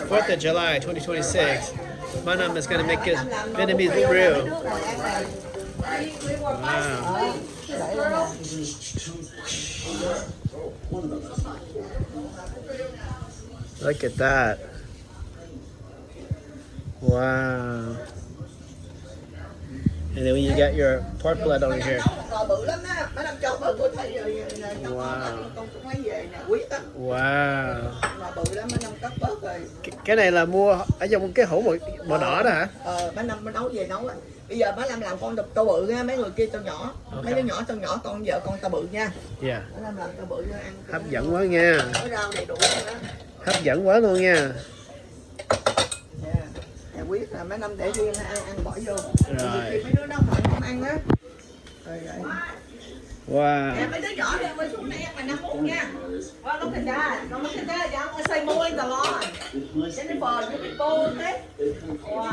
4th of July 2026, my mom is going to make his Vietnamese Bun Rieu. Wow. Look at that. Wow. And then you got your pork blood over here. Wow. Wow. Cái này là mua ở trong cái hũ màu đỏ đó hả? Má Năm nấu về nấu. Bây giờ má Năm làm con to bự nha, mấy người kia to nhỏ. Okay. Mấy đứa nhỏ to nhỏ, con vợ con to bự nha. Dạ. Má Năm làm to bự cho ăn. Hấp dẫn quá nha. Có rau đầy đủ nữa. Hấp dẫn quá luôn nha. Quyết là mấy Năm để riêng ăn bỏ vô. Rồi. Mấy đứa nó không ăn á. Rồi. Wow. Mấy đứa nhỏ đi mới xuống đây ăn mà Năm uống nha. Look at that. Look at that. I'm gonna say more in the lawn. Jennifer, you people, okay? Wow.